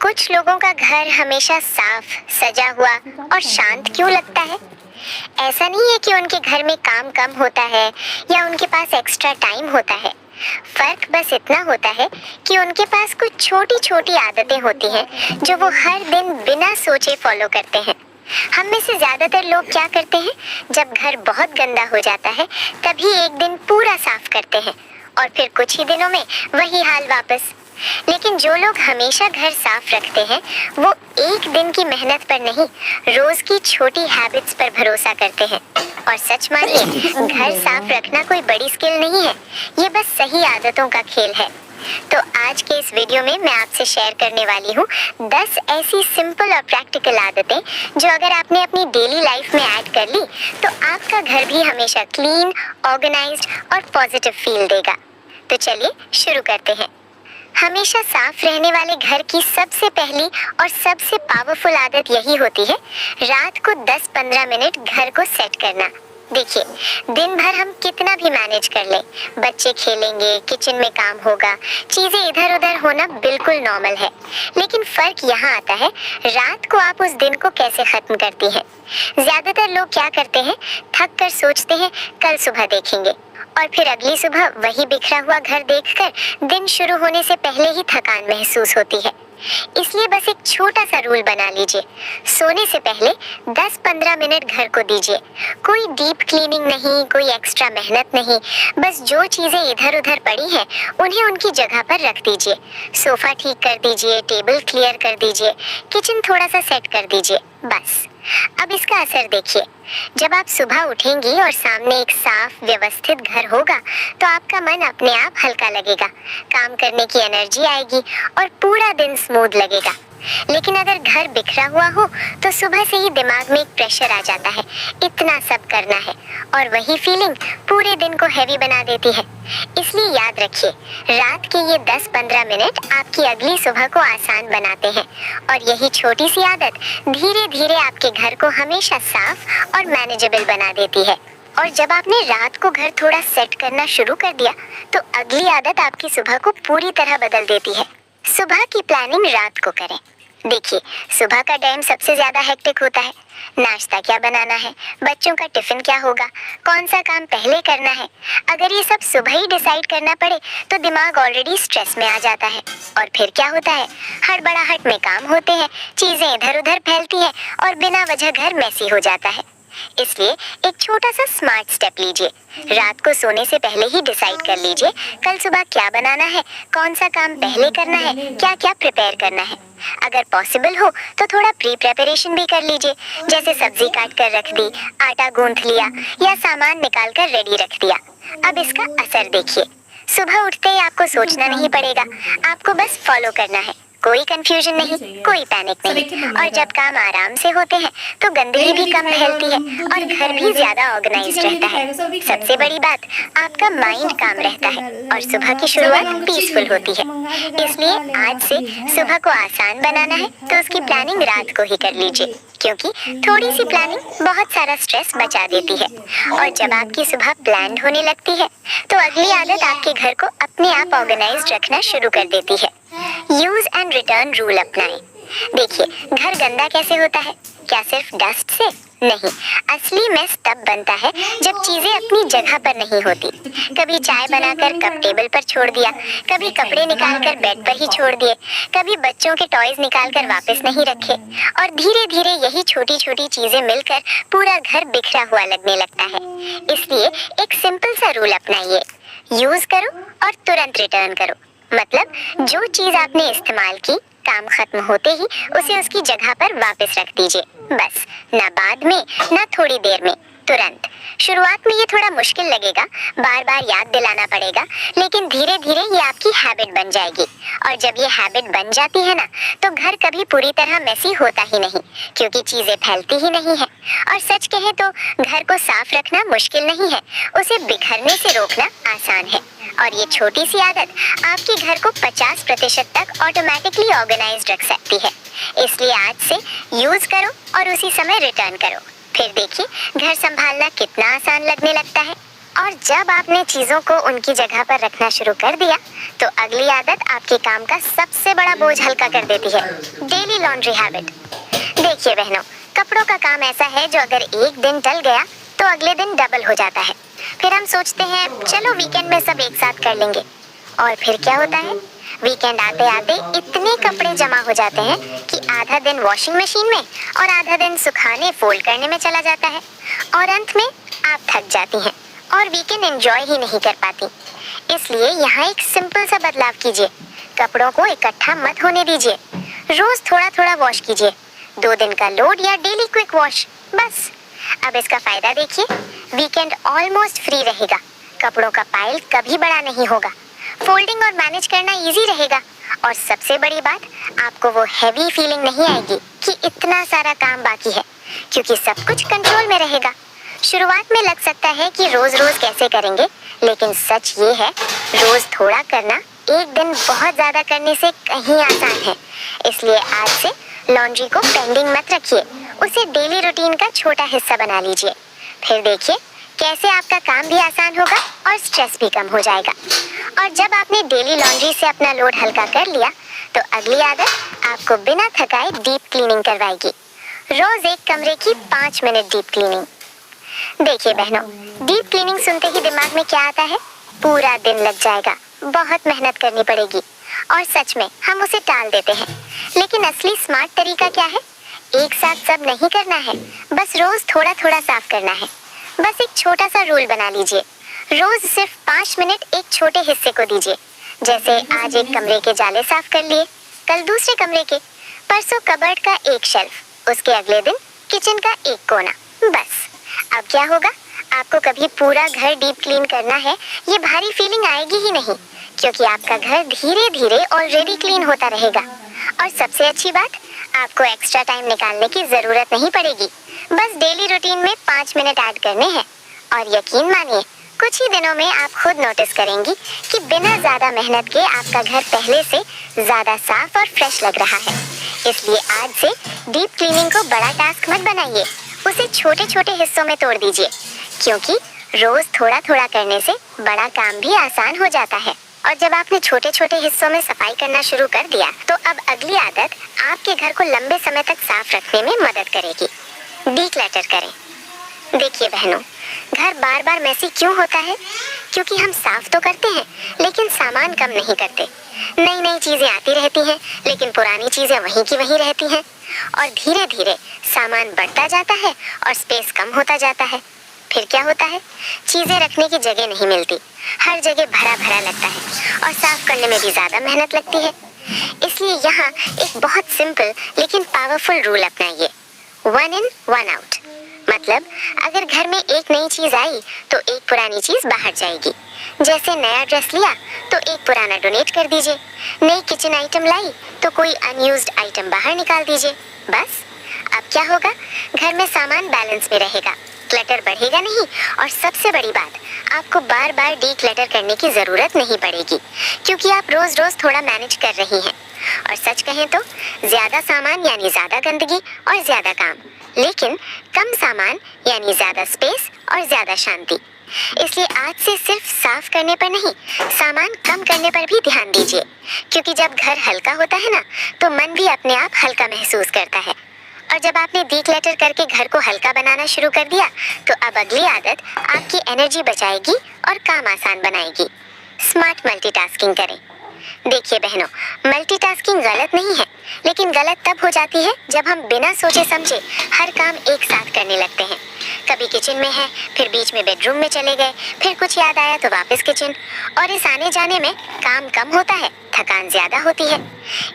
कुछ लोगों का घर हमेशा साफ, सजा हुआ और शांत क्यों लगता है? ऐसा नहीं है कि उनके घर में काम कम होता है या उनके पास एक्स्ट्रा टाइम होता है। फर्क बस इतना होता है कि उनके पास कुछ छोटी छोटी आदतें होती हैं जो वो हर दिन बिना सोचे फॉलो करते हैं। हम में से ज्यादातर लोग क्या करते हैं, जब घर बहुत गंदा हो जाता है तभी एक दिन पूरा साफ करते हैं और फिर कुछ ही दिनों में वही हाल वापस। लेकिन जो लोग हमेशा घर साफ रखते हैं वो एक दिन की मेहनत पर नहीं, रोज की छोटी हैबिट्स पर भरोसा करते हैं। और सच मानिए, घर साफ रखना कोई बड़ी स्किल नहीं है, ये बस सही आदतों का खेल है। तो आज के इस वीडियो में मैं आपसे शेयर करने वाली हूँ 10 ऐसी सिंपल और प्रैक्टिकल आदतें जो अगर आपने अपनी डेली लाइफ में ऐड कर ली तो आपका घर भी हमेशा क्लीन, ऑर्गेनाइज्ड और पॉजिटिव फील देगा। तो चलिए शुरू करते हैं। हमेशा साफ रहने वाले घर की सबसे पहली और सबसे पावरफुल आदत यही होती है, रात को 10-15 मिनट घर को सेट करना। देखिए, दिन भर हम कितना भी मैनेज कर लें, बच्चे खेलेंगे, किचन में काम होगा, चीजें इधर उधर होना बिल्कुल नॉर्मल है। लेकिन फर्क यहाँ आता है, रात को आप उस दिन को कैसे खत्म करती हैं। ज्यादातर लोग क्या करते हैं, थक कर सोचते हैं कल सुबह देखेंगे, और फिर अगली सुबह वही बिखरा हुआ घर देखकर दिन शुरू होने से पहले ही थकान महसूस होती है। इसलिए बस एक छोटा सा रूल बना लीजिए, सोने से पहले 10-15 मिनट घर को दीजिए। कोई डीप क्लीनिंग नहीं, कोई एक्स्ट्रा मेहनत नहीं, बस जो चीजें इधर उधर पड़ी हैं उन्हें उनकी जगह पर रख दीजिए। सोफा ठीक कर दीजिए, टेबल क्लियर कर दीजिए, किचन थोड़ा सा सेट कर दीजिए, बस। अब इसका असर देखिए, जब आप सुबह उठेंगी और सामने एक साफ व्यवस्थित घर होगा तो आपका मन अपने आप हल्का लगेगा, काम करने की एनर्जी आएगी और पूरा दिन स्मूथ लगेगा। लेकिन अगर घर बिखरा हुआ हो तो सुबह से ही दिमाग में एक प्रेशर आ जाता है, इतना सब करना है, और वही फीलिंग पूरे दिन को हैवी बना देती है। इसलिए याद रखिए, रात के ये 10-15 मिनट आपकी अगली सुबह को आसान बनाते हैं, और यही छोटी सी आदत धीरे धीरे आपके घर को हमेशा साफ और मैनेजेबल बना देती है। और जब आपने रात को घर थोड़ा सेट करना शुरू कर दिया तो अगली आदत आपकी सुबह को पूरी तरह बदल देती है। सुबह की प्लानिंग रात को करें। देखिए, सुबह का टाइम सबसे ज्यादा हेक्टिक होता है। नाश्ता क्या बनाना है, बच्चों का टिफिन क्या होगा, कौन सा काम पहले करना है। अगर ये सब सुबह ही डिसाइड करना पड़े तो दिमाग ऑलरेडी स्ट्रेस में आ जाता है, और फिर क्या होता है, हड़बड़ाहट में काम होते हैं, चीजें इधर उधर फैलती हैं और बिना वजह घर मैसी हो जाता है। इसलिए एक छोटा सा स्मार्ट स्टेप लीजिए, रात को सोने से पहले ही डिसाइड कर लीजिए कल सुबह क्या बनाना है, कौन सा काम पहले करना है, क्या क्या प्रिपेयर करना है। अगर पॉसिबल हो तो थोड़ा प्री प्रेपरेशन भी कर लीजिए, जैसे सब्जी काट कर रख दी, आटा गूंथ लिया या सामान निकाल कर रेडी रख दिया। अब इसका असर देखिए, सुबह उठते ही आपको सोचना नहीं पड़ेगा, आपको बस फॉलो करना है। कोई कंफ्यूजन नहीं, कोई पैनिक नहीं, और जब काम आराम से होते हैं तो गंदगी भी कम फैलती है और घर भी ज्यादा ऑर्गेनाइज्ड रहता है। सबसे बड़ी बात, आपका माइंड काम रहता है और सुबह की शुरुआत पीसफुल होती है। इसलिए आज से सुबह को आसान बनाना है तो उसकी प्लानिंग रात को ही कर लीजिए, क्योंकि थोड़ी सी प्लानिंग बहुत सारा स्ट्रेस बचा देती है। और जब आपकी सुबह प्लान्ड होने लगती है तो अगली आदत आपके घर को अपने आप ऑर्गेनाइज्ड रखना शुरू कर देती है। यूज एंड रिटर्न रूल अपनाएं। देखिए, घर गंदा कैसे होता है, क्या सिर्फ डस्ट से? नहीं, असली मेस तब बनता है जब चीजें अपनी जगह पर नहीं होती। कभी चाय बनाकर कप टेबल पर छोड़ दिया, कभी कपड़े निकालकर बेड पर ही छोड़ दिए, कभी बच्चों के टॉयज निकालकर वापस नहीं रखे, और धीरे धीरे यही छोटी छोटी चीजें मिलकर पूरा घर बिखरा हुआ लगने लगता है। इसलिए एक सिंपल सा रूल अपनाइए, यूज करो और तुरंत रिटर्न करो। मतलब जो चीज आपने इस्तेमाल की, काम खत्म होते ही उसे उसकी जगह पर वापस रख दीजिए, बस। ना बाद में, ना थोड़ी देर में, तुरंत। शुरुआत में ये थोड़ा मुश्किल लगेगा, बार बार याद दिलाना पड़ेगा, लेकिन धीरे धीरे ये आपकी हैबिट बन जाएगी। और जब ये हैबिट बन जाती है ना, तो घर कभी पूरी तरह मेसी होता ही नहीं, क्योंकि चीजें फैलती ही नहीं है। और सच कहें तो घर को साफ रखना मुश्किल नहीं है, उसे बिखरने से रोकना आसान है। और ये छोटी सी आदत आपके घर को 50% तक ऑटोमेटिकली ऑर्गेनाइज्ड रख सकती है। इसलिए आज से यूज करो और उसी समय रिटर्न करो, फिर देखिए घर संभालना कितना आसान लगने लगता है। और जब आपने चीजों को उनकी जगह पर रखना शुरू कर दिया तो अगली आदत आपके काम का सबसे बड़ा बोझ हल्का कर देती है, डेली लॉन्ड्री हैबिट। देखिए बहनों, कपड़ों का काम ऐसा है जो अगर एक दिन टल गया तो अगले दिन डबल हो जाता है। फिर हम सोचते हैं चलो वीकेंड में सब एक साथ कर लेंगे, और फिर क्या होता है, वीकेंड आते आते इतने कपड़े जमा हो जाते हैं कि आधा दिन वॉशिंग मशीन में और आधा दिन सुखाने फोल्ड करने में चला जाता है, और अंत में आप थक जाती हैं और वीकेंड एंजॉय ही नहीं कर पाती। इसलिए यहाँ एक सिंपल सा बदलाव कीजिए, कपड़ों को इकट्ठा मत होने दीजिए, रोज थोड़ा थोड़ा वॉश कीजिए, 2 दिन का लोड या डेली क्विक वॉश, बस। अब इसका फायदा देखिए, वीकेंड ऑलमोस्ट फ्री रहेगा, कपड़ों का पाइल कभी बड़ा नहीं होगा, फोल्डिंग और मैनेज करना इजी रहेगा, और सबसे बड़ी बात, आपको वो हैवी फीलिंग नहीं आएगी कि इतना सारा काम बाकी है, क्योंकि सब कुछ कंट्रोल में रहेगा। शुरुआत में लग सकता है कि रोज रोज कैसे करेंगे, लेकिन सच ये है, रोज थोड़ा करना एक दिन बहुत ज्यादा करने से कहीं आसान है। इसलिए आज से लॉन्ड्री को पेंडिंग मत रखिए, उसे डेली रूटीन का छोटा हिस्सा बना लीजिए। फिर देखिए कैसे आपका काम भी आसान होगा और स्ट्रेस भी कम हो जाएगा। और जब आपने डेली लॉन्ड्री से अपना लोड हल्का कर लिया तो अगली आदत आपको बिना थकाए डीप क्लीनिंग करवाएगी। रोज एक कमरे की 5 मिनट डीप क्लीनिंग। देखिए बहनों, डीप क्लीनिंग सुनते ही दिमाग में क्या आता है, पूरा दिन लग जाएगा, बहुत मेहनत करनी पड़ेगी, और सच में हम उसे टाल देते हैं। लेकिन असली स्मार्ट तरीका क्या है, एक साथ सब नहीं करना है, बस रोज थोड़ा थोड़ा साफ करना है। बस एक छोटा सा रूल बना लीजिए, रोज सिर्फ 5 मिनट एक छोटे हिस्से को दीजिए। जैसे आज एक कमरे के जाले साफ कर लिए, कल दूसरे कमरे के, परसों कबर्ड का एक शेल्फ, उसके अगले दिन किचन का एक कोना, बस। अब क्या होगा, आपको कभी पूरा घर डीप क्लीन करना है ये भारी फीलिंग आएगी ही नहीं, क्योंकि आपका घर धीरे धीरे ऑलरेडी क्लीन होता रहेगा। और सबसे अच्छी बात, आपको एक्स्ट्रा टाइम निकालने की जरूरत नहीं पड़ेगी, बस डेली रूटीन में 5 मिनट ऐड करने हैं। और यकीन मानिए, कुछ ही दिनों में आप खुद नोटिस करेंगी कि बिना ज्यादा मेहनत के आपका घर पहले से ज्यादा साफ और फ्रेश लग रहा है। इसलिए आज से डीप क्लीनिंग को बड़ा टास्क मत बनाइए, उसे छोटे छोटे हिस्सों में तोड़ दीजिए, क्योंकि रोज थोड़ा थोड़ा करने से बड़ा काम भी आसान हो जाता है। और जब आपने छोटे छोटे हिस्सों में सफाई करना शुरू कर दिया तो अब अगली आदत आपके घर को लंबे समय तक साफ रखने में मदद करेगी, डीक्लटर करें। देखिए बहनों, घर बार बार मैसी क्यों होता है, क्योंकि हम साफ तो करते हैं लेकिन सामान कम नहीं करते। नई नई चीजें आती रहती हैं लेकिन पुरानी चीजें वहीं की वहीं रहती हैं, और धीरे धीरे सामान बढ़ता जाता है और स्पेस कम होता जाता है। फिर क्या होता है, चीजें रखने की जगह नहीं मिलती, हर जगह भरा भरा लगता है और साफ करने में भी ज्यादा मेहनत लगती है। इसलिए यहाँ एक बहुत सिंपल लेकिन पावरफुल रूल अपनाइए, 1 in 1 out। मतलब अगर घर में एक नई चीज आई तो एक पुरानी चीज बाहर जाएगी। जैसे नया ड्रेस लिया तो एक पुराना डोनेट कर दीजिए, नई किचन आइटम लाई तो कोई अनयूज्ड आइटम बाहर निकाल दीजिए। बस अब क्या होगा, घर में सामान बैलेंस में रहेगा, क्लटर बढ़ेगा नहीं, और सबसे बड़ी बात, आपको बार बार डीक्लटर करने की जरूरत नहीं पड़ेगी, क्योंकि आप रोज रोज थोड़ा मैनेज कर रही हैं। और सच कहें तो ज्यादा सामान यानी ज्यादा गंदगी और ज्यादा काम, लेकिन कम सामान यानी ज्यादा स्पेस और ज्यादा शांति। इसलिए आज से सिर्फ साफ करने पर नहीं, सामान कम करने पर भी ध्यान दीजिए, क्योंकि जब घर हल्का होता है ना तो मन भी अपने आप हल्का महसूस करता है। और जब आपने डीक्लटर करके घर को हल्का बनाना शुरू कर दिया तो अब अगली आदत आपकी एनर्जी बचाएगी और काम आसान बनाएगी। स्मार्ट मल्टीटास्किंग करें। देखिए बहनों, मल्टीटास्किंग गलत नहीं है, लेकिन गलत तब हो जाती है जब हम बिना सोचे समझे हर काम एक साथ करने लगते हैं। कभी किचन में है, फिर बीच में बेडरूम में चले गए, फिर कुछ याद आया तो वापस किचन, और इस आने जाने में काम कम होता है, थकान ज्यादा होती है।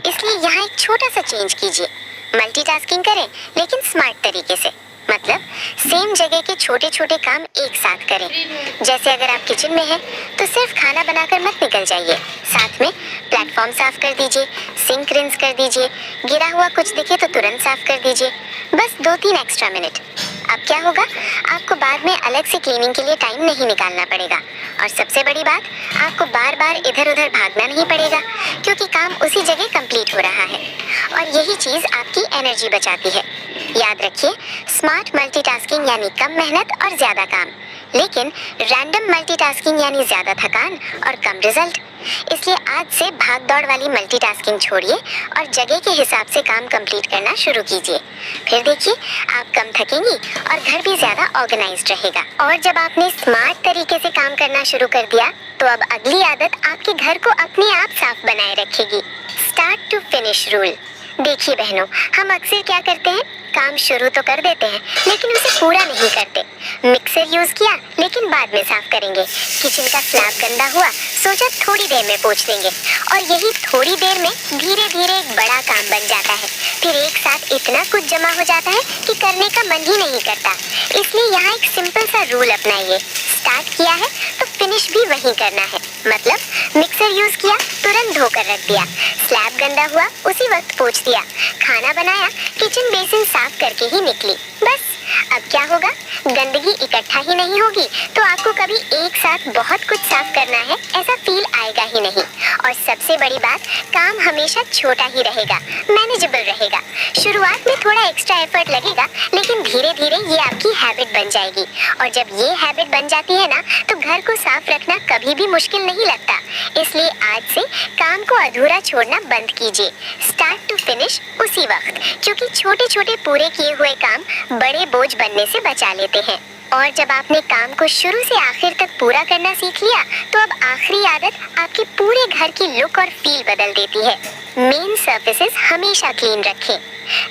इसलिए यहाँ एक छोटा सा चेंज कीजिए, मल्टीटास्किंग करें लेकिन स्मार्ट तरीके से। मतलब सेम जगह के छोटे छोटे काम एक साथ करें। जैसे अगर आप किचन में हैं तो सिर्फ खाना बनाकर मत निकल जाइए, साथ में प्लेटफॉर्म साफ कर दीजिए, सिंक रिंस कर दीजिए, गिरा हुआ कुछ दिखे तो तुरंत साफ कर दीजिए, बस 2-3 एक्स्ट्रा मिनट। अब क्या होगा, आपको बाद में अलग से क्लीनिंग के लिए टाइम नहीं निकालना पड़ेगा, और सबसे बड़ी बात, आपको बार बार इधर उधर भागना नहीं पड़ेगा, क्योंकि काम उसी जगह कंप्लीट हो रहा है। और यही चीज़ आपकी एनर्जी बचाती है। याद रखिए, स्मार्ट मल्टीटास्किंग यानी कम मेहनत और ज़्यादा काम, लेकिन रैंडम मल्टीटास्किंग यानी ज्यादा थकान और कम रिजल्ट। इसलिए आज से भाग दौड़ वाली मल्टीटास्किंग छोड़िए और जगह के हिसाब से काम कंप्लीट करना शुरू कीजिए। फिर देखिए आप कम थकेंगी और घर भी ज्यादा ऑर्गेनाइज्ड रहेगा। और जब आपने स्मार्ट तरीके से काम करना शुरू कर दिया तो अब अगली आदत आपके घर को अपने आप साफ बनाए रखेगी। Start to finish rule. देखिए बहनों, हम अक्सर क्या करते हैं, काम शुरू तो कर देते हैं लेकिन उसे पूरा नहीं करते। मिक्सर यूज किया लेकिन बाद में साफ करेंगे। किचन का स्लैब गंदा हुआ, सोचा थोड़ी देर में पोंछ देंगे और यही थोड़ी देर में धीरे धीरे एक बड़ा काम बन जाता है। फिर एक साथ इतना कुछ जमा हो जाता है कि करने का मन ही नहीं करता। इसलिए यहाँ एक सिंपल सा रूल अपनाइए। स्टार्ट किया है तो फिनिश भी वहीं करना है। मतलब मिक्सर यूज किया, तुरंत धोकर रख दिया। स्लैब गंदा हुआ, उसी वक्त पोंछ दिया। खाना बनाया, किचन बेसिन साफ करके ही निकली। बस अब क्या होगा, गंदगी इकट्ठा ही नहीं होगी तो आपको कभी एक साथ बहुत कुछ साफ करना है ऐसा फील आएगा ही नहीं। और सबसे बड़ी बात, काम हमेशा छोटा ही रहेगा, मैनेजेबल रहेगा। शुरुआत में थोड़ा एक्स्ट्रा एफर्ट लगेगा लेकिन धीरे धीरे ये आपकी हैबिट बन जाएगी। और जब ये हैबिट बन जाती है ना तो घर को साफ रखना कभी भी मुश्किल नहीं लगता। इसलिए आज से काम को अधूरा छोड़ना बंद कीजिए। स्टार्ट टू फिनिश उसी वक्त, क्योंकि छोटे छोटे पूरे किए हुए काम बड़े बोझ बनने से बचा लेते हैं। और जब आपने काम को शुरू से आखिर तक पूरा करना सीख लिया तो अब आखिरी आदत आपके पूरे घर की लुक और फील बदल देती है। मेन सर्फेसेस हमेशा क्लीन रखें।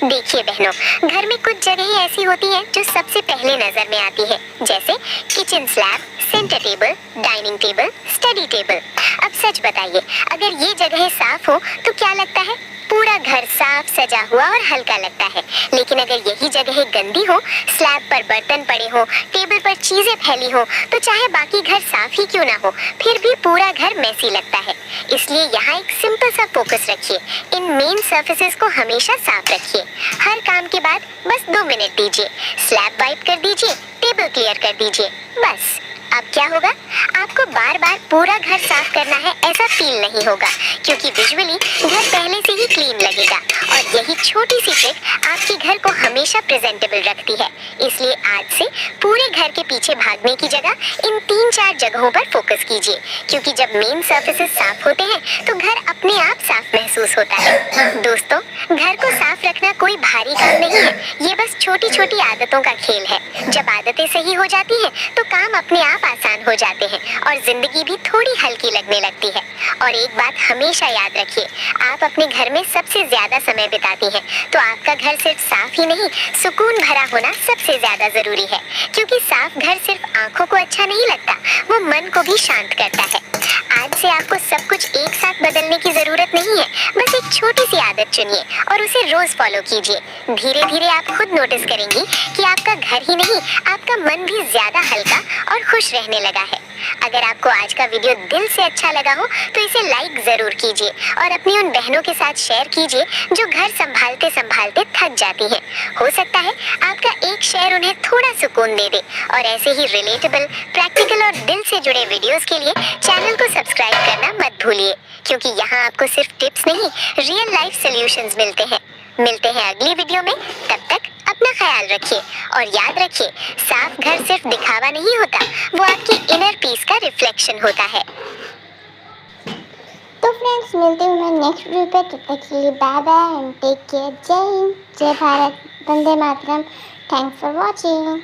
देखिए बहनों, घर में कुछ जगह ऐसी होती हैं जो सबसे पहले नजर में आती है, जैसे kitchen slab, centre table, dining table, study table. अब सच बताइए, अगर ये जगह साफ हो तो क्या लगता है, पूरा घर साफ सजा हुआ और हल्का लगता है। लेकिन अगर यही जगह गंदी हो, स्लैब पर बर्तन पड़े हो, टेबल पर चीजें फैली हो, तो चाहे बाकी घर साफ ही क्यों ना हो फिर भी पूरा घर मैसी लगता है। इसलिए यहाँ एक सिंपल सा फोकस रखिए, इन मेन सर्फेसेस को हमेशा साफ रखिए। हर काम के बाद बस 2 मिनट दीजिए, स्लैब वाइप कर दीजिए, टेबल क्लियर कर दीजिए। बस अब क्या होगा, आपको बार बार पूरा घर साफ करना है ऐसा फील नहीं होगा, क्योंकि विजुअली घर पहले से ही क्लीन लगेगा। और यही छोटी सी ट्रिक आपके घर को हमेशा प्रेजेंटेबल रखती है। इसलिए आज से पूरे घर के पीछे भागने की जगह इन 3-4 जगहों पर फोकस कीजिए, क्योंकि जब मेन सर्फेसेस साफ होते हैं तो घर अपने आप साफ महसूस होता है। दोस्तों, घर को साफ रखना कोई भारी काम नहीं है, ये बस छोटी छोटी आदतों का खेल है। जब आदतें सही हो जाती हैं तो काम अपने आप आसान हो जाते हैं और जिंदगी भी थोड़ी हल्की लगने लगती है। और एक बात हमेशा याद रखिए, आप अपने घर में सबसे ज्यादा समय बिताती हैं, तो आपका घर सिर्फ साफ ही नहीं, सुकून भरा होना सबसे ज्यादा जरूरी है। क्योंकि साफ घर सिर्फ आंखों को अच्छा नहीं लगता, वो मन को भी शांत करता है। आज से आपको सब कुछ एक साथ बदलने की जरूरत नहीं है, बस एक छोटी सी आदत चुनिए और उसे रोज फॉलो कीजिए। धीरे धीरे आप खुद नोटिस करेंगी कि आपका घर ही नहीं, आपका मन भी ज्यादा हल्का और खुश रहने लगा है। अगर आपको आज का वीडियो दिल से अच्छा लगा हो तो इसे लाइक जरूर कीजिए और अपनी उन बहनों के साथ शेयर कीजिए जो घर संभालते संभालते थक जाती हैं। हो सकता है आपका एक शेयर उन्हें थोड़ा सुकून दे दे। और ऐसे ही रिलेटेबल, प्रैक्टिकल और दिल से जुड़े वीडियोस के लिए चैनल को सब्सक्राइब करना मत भूलिए, क्योंकि यहाँ आपको सिर्फ टिप्स नहीं, रियल लाइफ सॉल्यूशंस मिलते हैं। मिलते हैं अगली वीडियो में, तब तक अपना ख्याल रखिए और याद रखिए, साफ घर सिर्फ दिखावा नहीं होता, वो आपकी इनर पीस का रिफ्लेक्शन होता है। तो फ्रेंड्स, मिलते हैं मैं नेक्स्ट वीडियो पे। तब तक के लिए bye bye and take care. जय हिंद, जय भारत, वंदे मातरम। Thanks for watching.